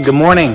Good morning.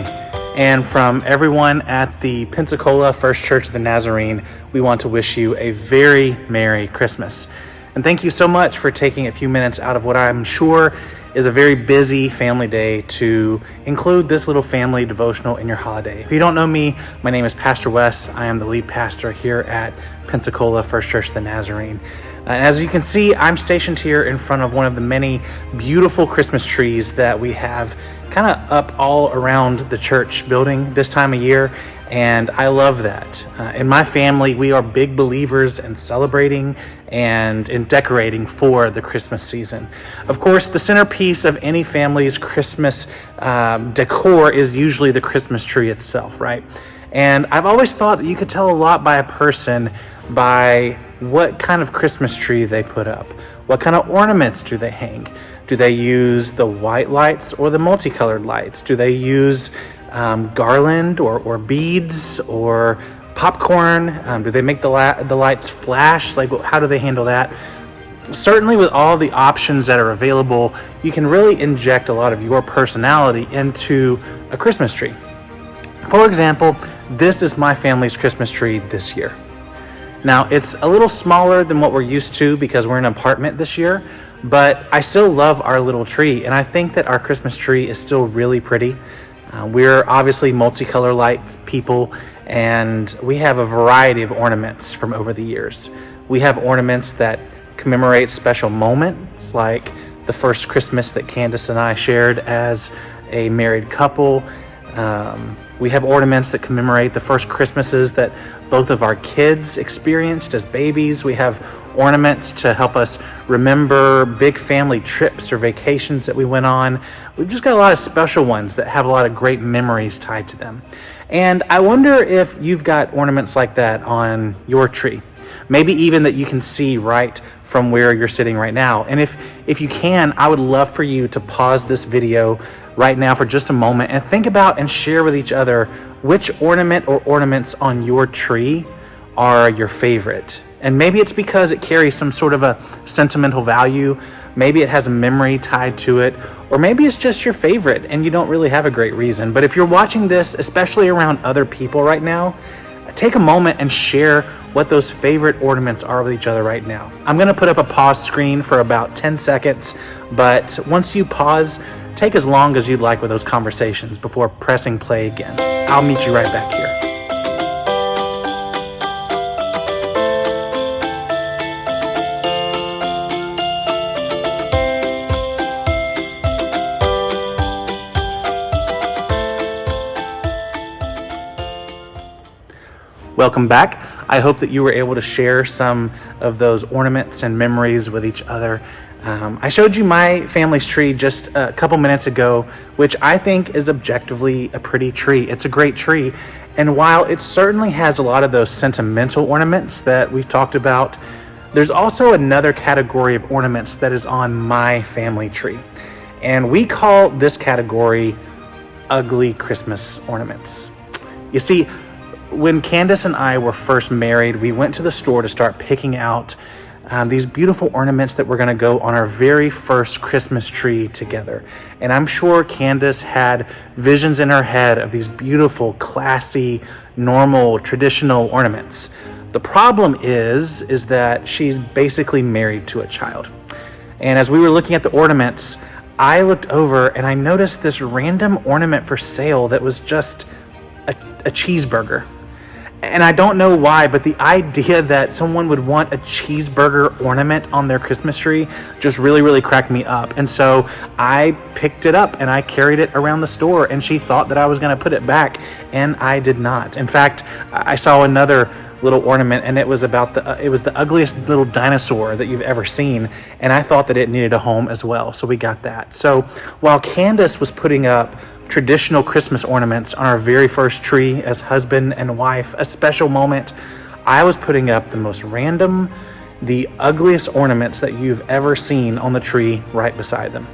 And from everyone at the Pensacola First Church of the Nazarene, we want to wish you a very Merry Christmas. And thank you so much for taking a few minutes out of what I'm sure is a very busy family day to include this little family devotional in your holiday. If you don't know me, my name is Pastor Wes. I am the lead pastor here at Pensacola First Church of the Nazarene. And as you can see, I'm stationed here in front of one of the many beautiful Christmas trees that we have kind of up all around the church building this time of year, and I love that. In my family, we are big believers in celebrating and in decorating for the Christmas season. Of course, the centerpiece of any family's Christmas decor is usually the Christmas tree itself, right? And I've always thought that you could tell a lot by a person by what kind of Christmas tree they put up. What kind of ornaments do they hang? Do they use the white lights or the multicolored lights? Do they use garland or beads or popcorn? Do they make the lights flash? Like, how do they handle that? Certainly with all the options that are available, you can really inject a lot of your personality into a Christmas tree. For example, this is my family's Christmas tree this year. Now, it's a little smaller than what we're used to because we're in an apartment this year, but I still love our little tree, and I think that our Christmas tree is still really pretty. We're obviously multicolor light people, and we have a variety of ornaments from over the years. We have ornaments that commemorate special moments, like the first Christmas that Candace and I shared as a married couple. We have ornaments that commemorate the first Christmases that both of our kids experienced as babies. We have ornaments to help us remember big family trips or vacations that we went on. We've just got a lot of special ones that have a lot of great memories tied to them. And I wonder if you've got ornaments like that on your tree. Maybe even that you can see right from where you're sitting right now. And if you can, I would love for you to pause this video right now for just a moment and think about and share with each other which ornament or ornaments on your tree are your favorite. And maybe it's because it carries some sort of a sentimental value. Maybe it has a memory tied to it, or maybe it's just your favorite and you don't really have a great reason. But if you're watching this, especially around other people right now, take a moment and share what those favorite ornaments are with each other right now. I'm going to put up a pause screen for about 10 seconds, but once you pause, take as long as you'd like with those conversations before pressing play again. I'll meet you right back here. Welcome back. I hope that you were able to share some of those ornaments and memories with each other. I showed you my family's tree just a couple minutes ago, which I think is objectively a pretty tree. It's a great tree. And while it certainly has a lot of those sentimental ornaments that we've talked about, there's also another category of ornaments that is on my family tree. And we call this category ugly Christmas ornaments. You see, when Candace and I were first married, we went to the store to start picking out these beautiful ornaments that were going to go on our very first Christmas tree together. And I'm sure Candace had visions in her head of these beautiful, classy, normal, traditional ornaments. The problem is that she's basically married to a child. And as we were looking at the ornaments, I looked over and I noticed this random ornament for sale that was just a cheeseburger. And I don't know why, but the idea that someone would want a cheeseburger ornament on their Christmas tree just really, really cracked me up. And so I picked it up and I carried it around the store, and she thought that I was going to put it back, and I did not. In fact, I saw another little ornament, and it was about it was the ugliest little dinosaur that you've ever seen, and I thought that it needed a home as well, so we got that. So while Candace was putting up traditional Christmas ornaments on our very first tree as husband and wife, a special moment, I was putting up the most random, the ugliest ornaments that you've ever seen on the tree right beside them.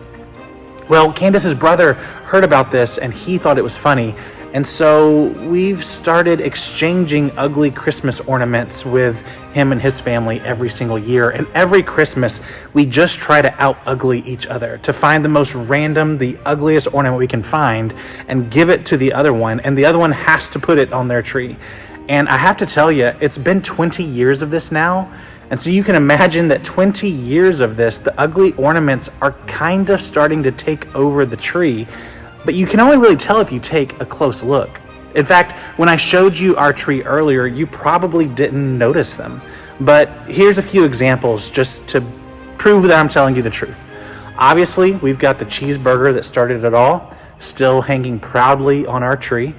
Well, Candace's brother heard about this and he thought it was funny, And so we've started exchanging ugly Christmas ornaments with him and his family every single year. And every Christmas, we just try to out-ugly each other, to find the most random, the ugliest ornament we can find and give it to the other one. And the other one has to put it on their tree. And I have to tell you, it's been 20 years of this now. And so you can imagine that 20 years of this, the ugly ornaments are kind of starting to take over the tree. But you can only really tell if you take a close look. In fact, when I showed you our tree earlier, you probably didn't notice them. But here's a few examples just to prove that I'm telling you the truth. Obviously, we've got the cheeseburger that started it all, still hanging proudly on our tree.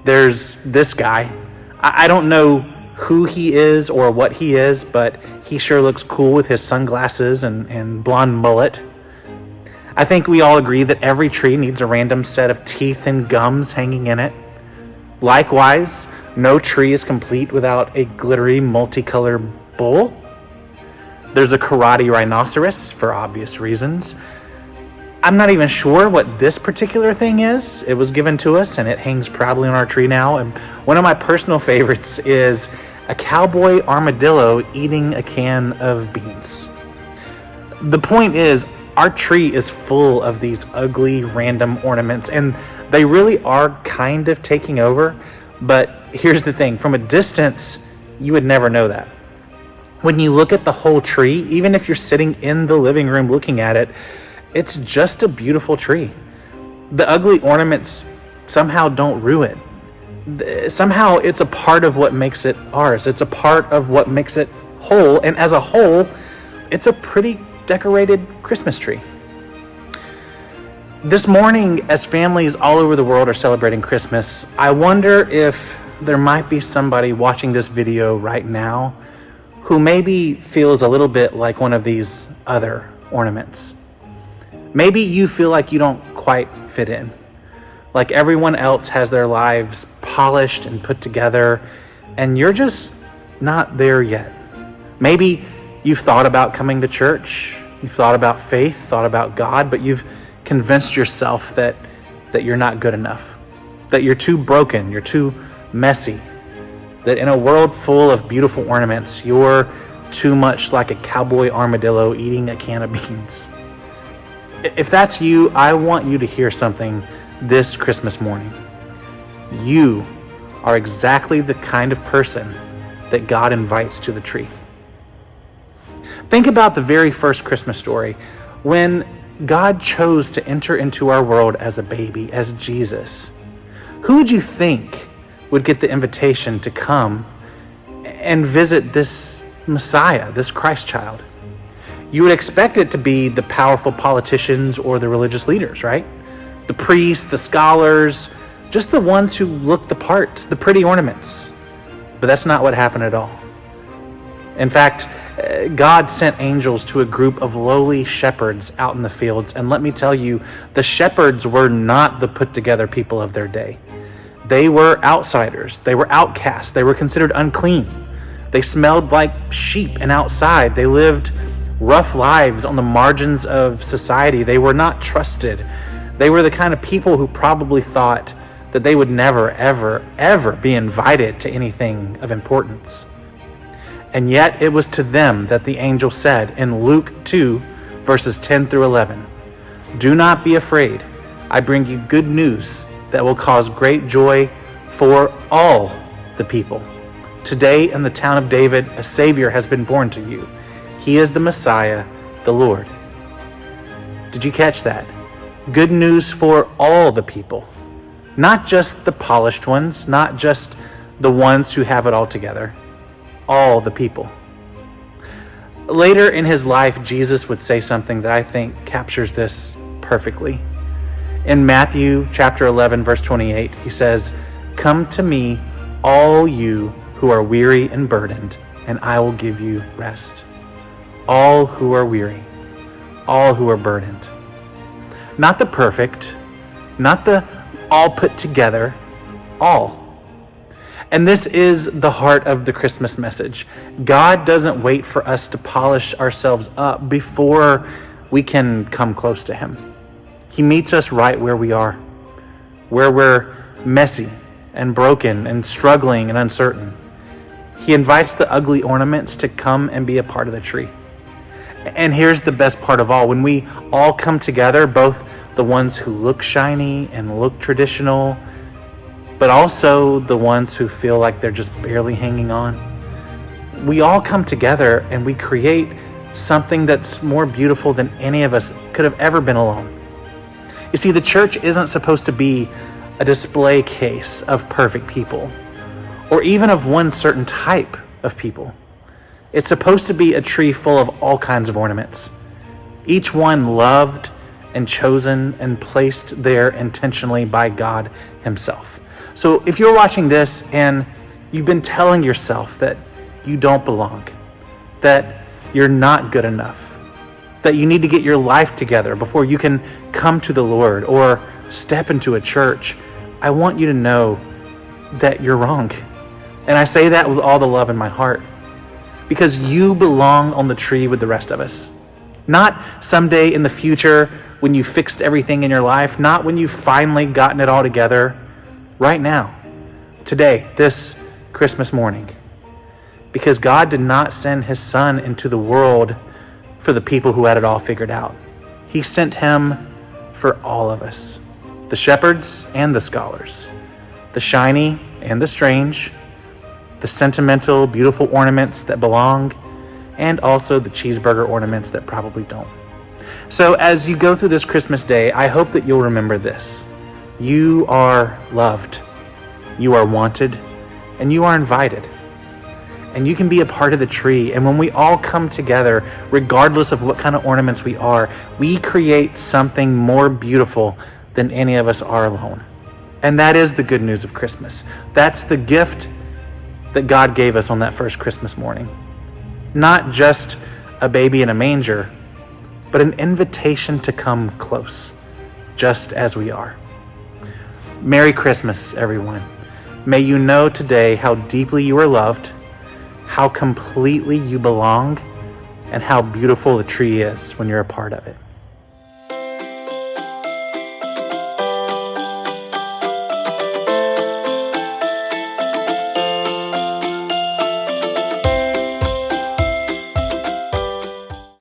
There's this guy. I don't know who he is or what he is, but he sure looks cool with his sunglasses and blonde mullet. I think we all agree that every tree needs a random set of teeth and gums hanging in it. Likewise, no tree is complete without a glittery, multicolored bull. There's a karate rhinoceros for obvious reasons. I'm not even sure what this particular thing is. It was given to us and it hangs proudly on our tree now. And one of my personal favorites is a cowboy armadillo eating a can of beans. The point is, our tree is full of these ugly random ornaments, and they really are kind of taking over. But here's the thing, from a distance, you would never know that. When you look at the whole tree, even if you're sitting in the living room looking at it, it's just a beautiful tree. The ugly ornaments somehow don't ruin it. Somehow it's a part of what makes it ours. It's a part of what makes it whole, and as a whole, it's a pretty decorated Christmas tree. This morning, as families all over the world are celebrating Christmas, I wonder if there might be somebody watching this video right now who maybe feels a little bit like one of these other ornaments. Maybe you feel like you don't quite fit in, like everyone else has their lives polished and put together, and you're just not there yet. Maybe you've thought about coming to church, you've thought about faith, thought about God, but you've convinced yourself that you're not good enough, that you're too broken, you're too messy, that in a world full of beautiful ornaments, you're too much like a cowboy armadillo eating a can of beans. If that's you, I want you to hear something this Christmas morning. You are exactly the kind of person that God invites to the tree. Think about the very first Christmas story, when God chose to enter into our world as a baby, as Jesus. Who would you think would get the invitation to come and visit this Messiah, this Christ child? You would expect it to be the powerful politicians or the religious leaders, right? The priests, the scholars, just the ones who look the part, the pretty ornaments. But that's not what happened at all. In fact, God sent angels to a group of lowly shepherds out in the fields. And let me tell you, the shepherds were not the put-together people of their day. They were outsiders. They were outcasts. They were considered unclean. They smelled like sheep and outside. They lived rough lives on the margins of society. They were not trusted. They were the kind of people who probably thought that they would never, ever, ever be invited to anything of importance. And yet it was to them that the angel said in Luke 2, verses 10 through 11, "Do not be afraid. I bring you good news that will cause great joy for all the people. Today in the town of David, a Savior has been born to you. He is the Messiah, the Lord." Did you catch that? Good news for all the people. Not just the polished ones, not just the ones who have it all together. All the people. Later in his life, Jesus would say something that I think captures this perfectly. In Matthew chapter 11, verse 28, he says, "Come to me, all you who are weary and burdened, and I will give you rest." All who are weary, all who are burdened. Not the perfect, not the all put together, all. And this is the heart of the Christmas message. God doesn't wait for us to polish ourselves up before we can come close to him. He meets us right where we are, where we're messy and broken and struggling and uncertain. He invites the ugly ornaments to come and be a part of the tree. And here's the best part of all. When we all come together, both the ones who look shiny and look traditional, but also the ones who feel like they're just barely hanging on, we all come together and we create something that's more beautiful than any of us could have ever been alone. You see, the church isn't supposed to be a display case of perfect people, or even of one certain type of people. It's supposed to be a tree full of all kinds of ornaments, each one loved and chosen and placed there intentionally by God himself. So if you're watching this and you've been telling yourself that you don't belong, that you're not good enough, that you need to get your life together before you can come to the Lord or step into a church, I want you to know that you're wrong. And I say that with all the love in my heart, because you belong on the tree with the rest of us. Not someday in the future when you fixed everything in your life, not when you've finally gotten it all together. Right now, today, this Christmas morning. Because God did not send his son into the world for the people who had it all figured out. He sent him for all of us, the shepherds and the scholars, the shiny and the strange, the sentimental, beautiful ornaments that belong, and also the cheeseburger ornaments that probably don't. So as you go through this Christmas day, I hope that you'll remember this. You are loved, you are wanted, and you are invited. And you can be a part of the tree. And when we all come together, regardless of what kind of ornaments we are, we create something more beautiful than any of us are alone. And that is the good news of Christmas. That's the gift that God gave us on that first Christmas morning. Not just a baby in a manger, but an invitation to come close, just as we are. Merry Christmas, everyone. May you know today how deeply you are loved, how completely you belong, and how beautiful the tree is when you're a part of it.